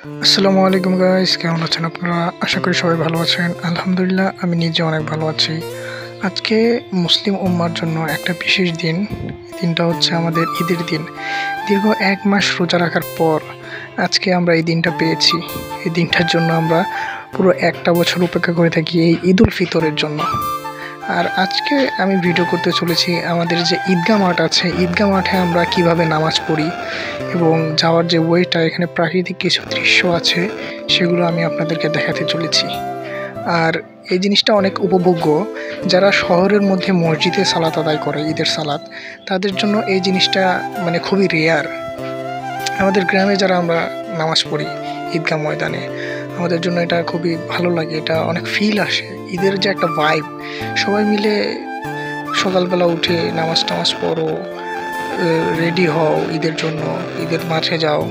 আসসালামু আলাইকুম গাইস, কেমন আছেন আপনারা? আশা করি সবাই ভালো আছেন। আলহামদুলিল্লাহ, আমি নিজে অনেক ভালো আছি। আজকে মুসলিম উম্মার জন্য একটা বিশেষ দিন। দিনটা হচ্ছে আমাদের ঈদের দিন। দীর্ঘ 1 মাস রোজা রাখার পর আজকে আমরা এই দিনটা পেয়েছি। এই দিনটার জন্য আমরা পুরো একটা বছর অপেক্ষা করে থাকি, এই ঈদ উল ফিতরের জন্য। আর আজকে আমি ভিডিও করতে চলেছি আমাদের যে ঈদগাহ মাঠ আছে, ঈদগাহ মাঠে আমরা কিভাবে নামাজ পড়ি এবং যাওয়ার যে ওয়েটা, এখানে প্রাকৃতিক কিছু দৃশ্য আছে সেগুলো আমি আপনাদেরকে দেখাতে চলেছি। আর এই জিনিসটা অনেক উপভোগ্য। যারা শহরের মধ্যে মসজিদে সালাত আদায় করে, ঈদের সালাত, তাদের জন্য এই জিনিসটা মানে খুবই রেয়ার। আমাদের গ্রামে যারা আমরা নামাজ পড়ি ঈদগাহ ময়দানে, আমাদের জন্য এটা খুবই ভালো লাগে। এটা অনেক ফিল আসে, ঈদের যে একটা ভাইব। সবাই মিলে সকালবেলা উঠে নামাজ টামাজ পড়ো, রেডি হও ঈদের জন্য, ঈদের মাঠে যাও,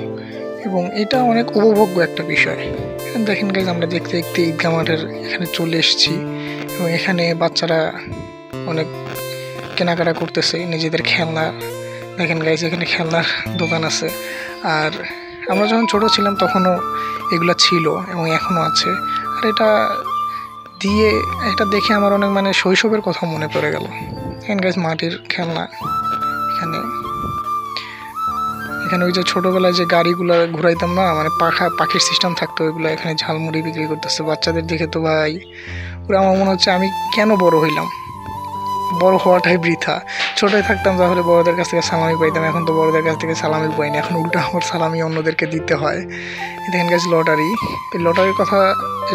এবং এটা অনেক উপভোগ্য একটা বিষয়। দেখেন গাইজ, আমরা দেখতে দেখতে ঈদগাহ মাঠের এখানে চলে এসেছি এবং এখানে বাচ্চারা অনেক কেনাকাটা করতেছে নিজেদের খেলনা। দেখেন গাইজ, এখানে খেলনার দোকান আছে। আর আমরা যখন ছোট ছিলাম তখনও এগুলো ছিল এবং এখনও আছে। আর এটা দেখে আমার অনেক শৈশবের কথা মনে পড়ে গেল। দেখেন গাইজ, মাটির খেলনা। এখানে এখানে ওই যে ছোটোবেলায় যে গাড়িগুলো ঘুরাইতাম না, পাখির সিস্টেম থাকতো, ওইগুলো এখানে ঝালমুড়ি বিক্রি করতেছে। বাচ্চাদের দেখে তো ভাই পুরো আমার মনে হচ্ছে আমি কেন বড় হইলাম, বড় হওয়াটাই বৃথা। ছোটোই থাকতাম তাহলে বড়দের কাছ থেকে সালামি পাইতাম, এখন তো বড়দের কাছ থেকে সালামি পাই না, এখন উল্টা আমার সালামি অন্যদেরকে দিতে হয়। দেখেন গেছে লটারি, এই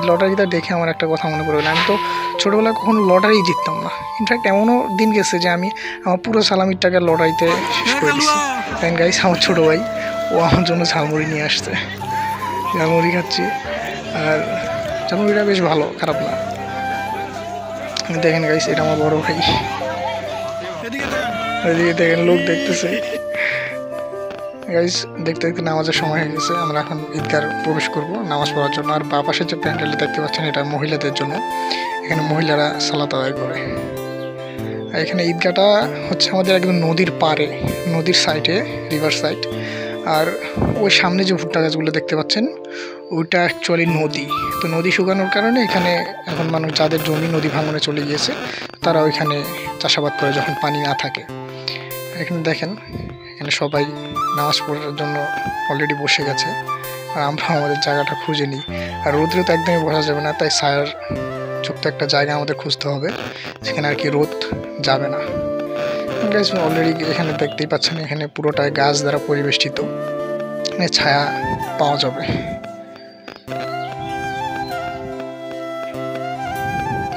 লটারিটা দেখে আমার একটা কথা মনে পড়ে গেল। আমি তো ছোটোবেলায় কখনো লটারি জিততাম না। ইনফ্যাক্ট এমনও দিন গেছে যে আমি আমার পুরো সালামির টাকা লটারিতে শেষ করে দিচ্ছি। দেখেন গাইস, আমার ছোটো ভাই, ও আমার জন্য ঝালমুড়ি নিয়ে আসছে, ঝালমুড়ি খাচ্ছি। আর ঝালমুড়িটা বেশ ভালো, খারাপ না। দেখেন গাইস, এটা আমার বড় ভাই, এদিকে দেখেন লোক দেখতেছে। গাইস, দেখতে দেখতে নামাজের সময় হয়ে গেছে, আমরা এখন ঈদগাহ প্রবেশ করব নামাজ পড়ার জন্য। আর বা পাশে যে প্যান্ডেলটা দেখতে পাচ্ছেন, এটা মহিলাদের জন্য। এখানে মহিলারা সালাত আদায় করে। আর এখানে ঈদগাহটা হচ্ছে আমাদের একদম নদীর পাড়ে, নদীর সাইডে, রিভার সাইড। আর ওই সামনে যে ভুট্টা গাছগুলো দেখতে পাচ্ছেন, ওইটা অ্যাকচুয়ালি নদী। তো নদী শুকানোর কারণে এখানে এখন মানুষ, যাদের জমি নদী ভাঙনে চলে গিয়েছে, তারা ওইখানে চাষাবাদ করে যখন পানি না থাকে। এখানে দেখেন, এখানে সবাই নামাজ পড়ার জন্য অলরেডি বসে গেছে। আর আমরা আমাদের জায়গাটা খুঁজে নিই। আর রোদ্রে তো একদমই বসা যাবে না, তাই ছায়ার যুক্ত একটা জায়গা আমাদের খুঁজতে হবে, সেখানে আর কি রোদ যাবে না। অলরেডি এখানে দেখতেই পাচ্ছেন, এখানে পুরোটাই গাছ দ্বারা পরিবেষ্টিত, ছায়া পাওয়া যাবে।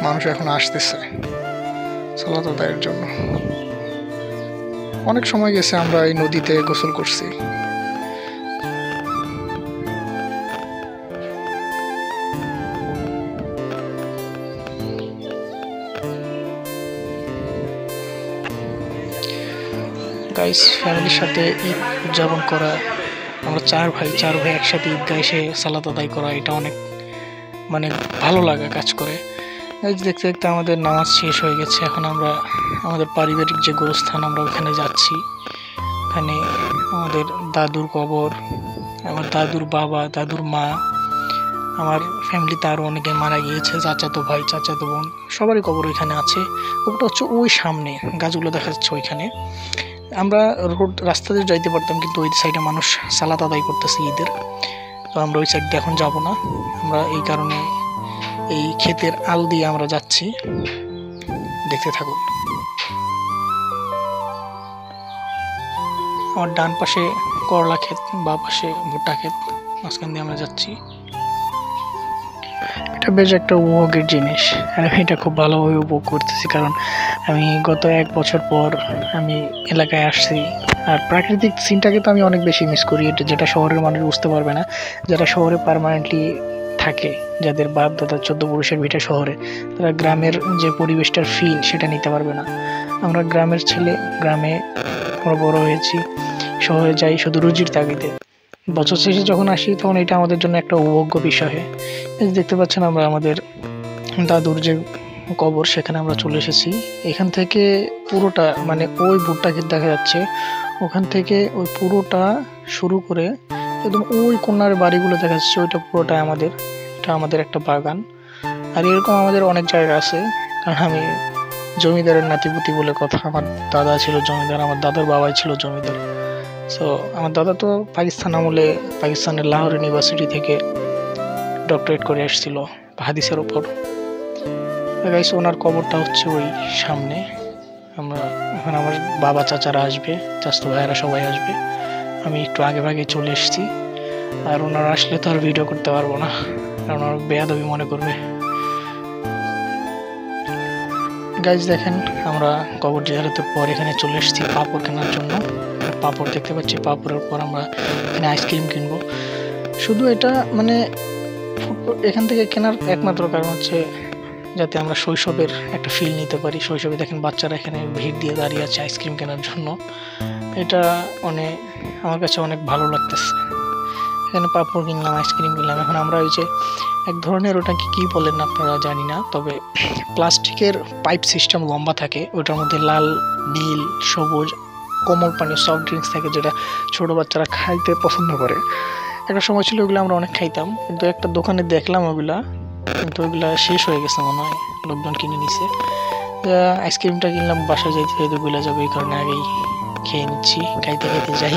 মানুষ এখন আসতেছে সালাত আদায়ের জন্য। অনেক সময় গেছে আমরা এই নদীতে গোসল করছি। গাইস, ফ্যামিলির সাথে ঈদ উদযাপন করা, আমরা চার ভাই একসাথে ঈদগাহ এসে সালাত আদায় করা, এটা অনেক ভালো লাগা কাজ করে। দেখতে দেখতে আমাদের নামাজ শেষ হয়ে গেছে। এখন আমরা আমাদের পারিবারিক যে গোরস্থান, আমরা ওখানে যাচ্ছি। এখানে আমাদের দাদুর কবর, আমার দাদুর বাবা, দাদুর মা, আমার ফ্যামিলিতে আরও অনেকে মারা গিয়েছে, চাচাতো ভাই, চাচাতো বোন, সবারই কবর ওইখানে আছে। কবরটা হচ্ছে ওই সামনে, গাছগুলো দেখা যাচ্ছে ওইখানে। আমরা রাস্তা দিয়ে যাইতে পারতাম, কিন্তু ওই সাইডে মানুষ সালাত আদায় করতেছে ঈদের, তো আমরা ওই সাইড দিয়ে এখন যাব না। আমরা এই কারণে এই ক্ষেতের আল দিয়ে আমরা যাচ্ছি, দেখতে থাকুন। আমার ডান পাশে করলা ক্ষেত, বা পাশে ভুট্টা ক্ষেত, মাঝখান দিয়ে আমরা যাচ্ছি। এটা বেশ একটা উপভোগের জিনিস, আর আমি এটা খুব ভালোভাবে উপভোগ করতেছি, কারণ আমি গত 1 বছর পর আমি এলাকায় আসছি। আর প্রাকৃতিক সিনটাকে তো আমি অনেক বেশি মিস করি, এটা যেটা শহরের মানুষ বুঝতে পারবে না। যারা শহরে পার্মানেন্টলি থাকে, যাদের বাপ দাদা 14 পুরুষের ভিটা শহরে, তারা গ্রামের যে পরিবেশটার ফিল সেটা নিতে পারবে না। আমরা গ্রামের ছেলে, গ্রামে আমরা বড় হয়েছি, শহরে যাই শুধু রুজির তাগিদে। বছর শেষে যখন আসি তখন এটা আমাদের জন্য একটা উপভোগ্য বিষয়। দেখতে পাচ্ছেন, আমরা আমাদের দাদুর যে কবর, সেখানে আমরা চলে এসেছি। এখান থেকে পুরোটা ওই ভুট্টা ক্ষেত দেখা যাচ্ছে, ওখান থেকে ওই পুরোটা শুরু করে একদম ওই কোনার বাড়িগুলো দেখা যাচ্ছে, ওইটা পুরোটাই আমাদের। এটা আমাদের একটা বাগান। আর এরকম আমাদের অনেক জায়গা আছে, কারণ আমি জমিদারের নাতিপুতি বলে কথা। আমার দাদা ছিল জমিদার, আমার দাদার বাবাই ছিল জমিদার। সো আমার দাদা তো পাকিস্তান আমলে পাকিস্তানের লাহোর ইউনিভার্সিটি থেকে ডক্টরেট করে এসেছিল হাদিসের ওপর। গাইস ওনার কবরটা হচ্ছে ওই সামনে। আমরা এখন আমার বাবা চাচারা আসবে, চাচাতো ভাইয়েরা সবাই আসবে। আমি একটু আগে ভাগে চলে এসেছি, আর ওনারা আসলে তো আর ভিডিও করতে পারবো না, কারণ ওরা বেয়াদবি মনে করবে। গাইজ দেখেন আমরা কবর জিয়ারতের পর এখানে চলে এসেছি পাপড় কেনার জন্য। পাপড় দেখতে পাচ্ছি, পাপড়ের পর আমরা এখানে আইসক্রিম কিনবো। শুধু এটা মানে এখান থেকে কেনার একমাত্র কারণ হচ্ছে যাতে আমরা শৈশবের একটা ফিল নিতে পারি। শৈশবে দেখেন বাচ্চারা এখানে ভিড় দিয়ে দাঁড়িয়ে আছে আইসক্রিম কেনার জন্য। এটা অনেক আমার কাছে অনেক ভালো লাগতেছে। এখানে পাপড় কিনলাম, আইসক্রিম কিনলাম। এখন আমরা ওই যে এক ধরনের, ওটাকে কি বলেন আপনারা জানি না, তবে প্লাস্টিকের পাইপ সিস্টেম লম্বা থাকে, ওটার মধ্যে লাল, নীল, সবুজ কোমল পানি সফট ড্রিঙ্কস থাকে, যেটা ছোট বাচ্চারা খাইতে পছন্দ করে। একটা সময় ছিল ওগুলো আমরা অনেক খাইতাম, কিন্তু একটা দোকানে দেখলাম ওগুলা, কিন্তু ওইগুলা শেষ হয়ে গেছে মনে হয়, লোকজন কিনে নিছে। আইসক্রিমটা কিনলাম, বাসায় যাইতে যেতে ভুলে যাবে, এই কারণে আগেই খেয়ে নিচ্ছি, খাইতে খাইতে যাই।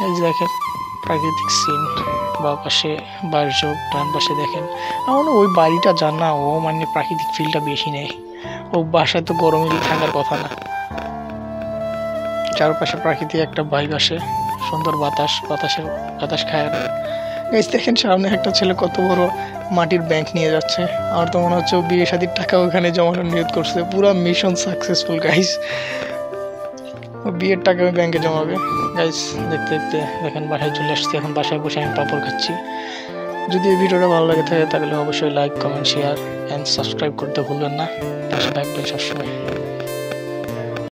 এই যে দেখেন প্রাকৃতিক সিন, বা পাশে বাড়ির চোখ, ডান পাশে দেখেন। আমার ওই বাড়িটা জানা, ও মানে প্রাকৃতিক ফিলটা বেশি নেই। ও বাসায় তো গরমে থাকার কথা না। চারপাশে প্রাকৃতিক একটা ভাইব আসে, সুন্দর বাতাস খায়। এই দেখেন সামনে একটা ছেলে কত বড় মাটির ব্যাংক নিয়ে যাচ্ছে। আমার তো মনে হচ্ছে ও বিয়ে শাদির টাকা ওখানে জমানোর নিয়ত করছে। পুরো মিশন সাকসেসফুল গাইস, ও বিয়ের টাকা ওই ব্যাংকে জমাবে। গাইস দেখতে দেখতে দেখেন বাসায় চলে আসছি। এখন বাসায় বসে আমি পাপড় খাচ্ছি। যদি এই ভিডিওটা ভালো লাগে থাকে তাহলে অবশ্যই like, comment, share and subscribe করতে ভুলবেন না। পাশে থাকবেন সবসময়।